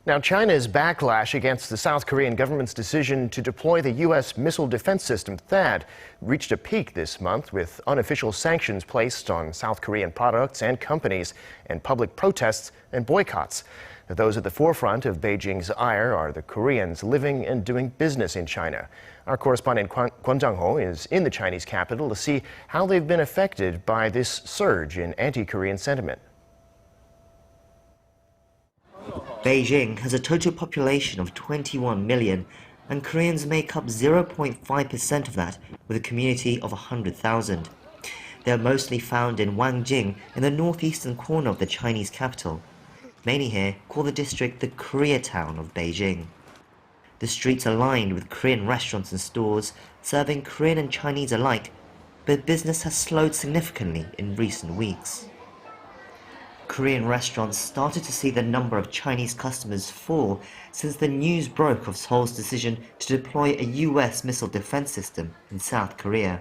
Now, China's backlash against the South Korean government's decision to deploy the U.S. missile defense system THAAD reached a peak this month with unofficial sanctions placed on South Korean products and companies and public protests and boycotts. Those at the forefront of Beijing's ire are the Koreans living and doing business in China. Our correspondent Kwon Jang-ho is in the Chinese capital to see how they've been affected by this surge in anti-Korean sentiment. Beijing has a total population of 21 million, and Koreans make up 0.5% of that, with a community of 100,000. They are mostly found in Wangjing, in the northeastern corner of the Chinese capital. Many here call the district the Koreatown of Beijing. The streets are lined with Korean restaurants and stores, serving Korean and Chinese alike, but business has slowed significantly in recent weeks. Korean restaurants started to see the number of Chinese customers fall since the news broke of Seoul's decision to deploy a US missile defense system in South Korea.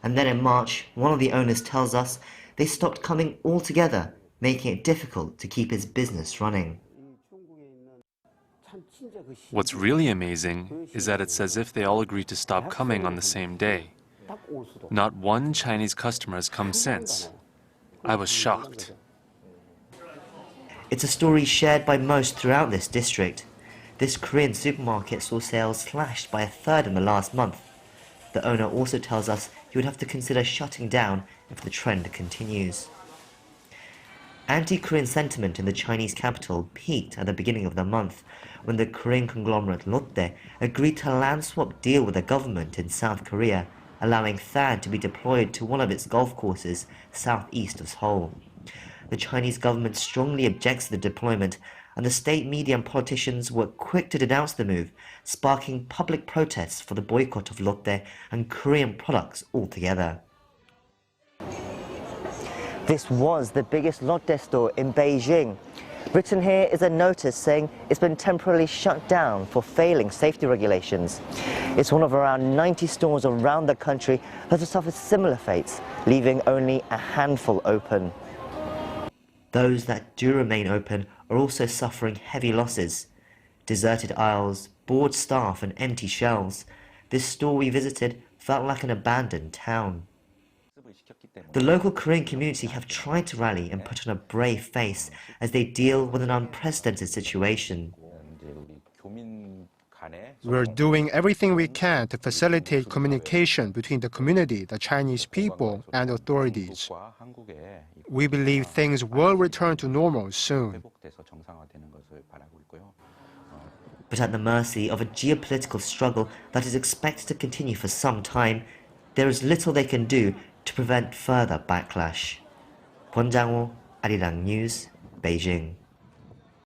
And then in March, one of the owners tells us they stopped coming altogether, making it difficult to keep his business running. What's really amazing is that it's as if they all agreed to stop coming on the same day. Not one Chinese customer has come since. I was shocked. It's a story shared by most throughout this district. This Korean supermarket saw sales slashed by a third in the last month. The owner also tells us he would have to consider shutting down if the trend continues. Anti-Korean sentiment in the Chinese capital peaked at the beginning of the month when the Korean conglomerate Lotte agreed to a land swap deal with the government in South Korea, allowing THAAD to be deployed to one of its golf courses southeast of Seoul. The Chinese government strongly objects to the deployment, and the state media and politicians were quick to denounce the move, sparking public protests for the boycott of Lotte and Korean products altogether. This was the biggest Lotte store in Beijing. Written here is a notice saying it's been temporarily shut down for failing safety regulations. It's one of around 90 stores around the country that have suffered similar fates, leaving only a handful open. Those that do remain open are also suffering heavy losses. Deserted aisles, bored staff and empty shelves. This store we visited felt like an abandoned town. The local Korean community have tried to rally and put on a brave face as they deal with an unprecedented situation. We're doing everything we can to facilitate communication between the community, the Chinese people, and authorities. We believe things will return to normal soon. But at the mercy of a geopolitical struggle that is expected to continue for some time, there is little they can do to prevent further backlash. Kwon Jang-ho, Arirang News, Beijing.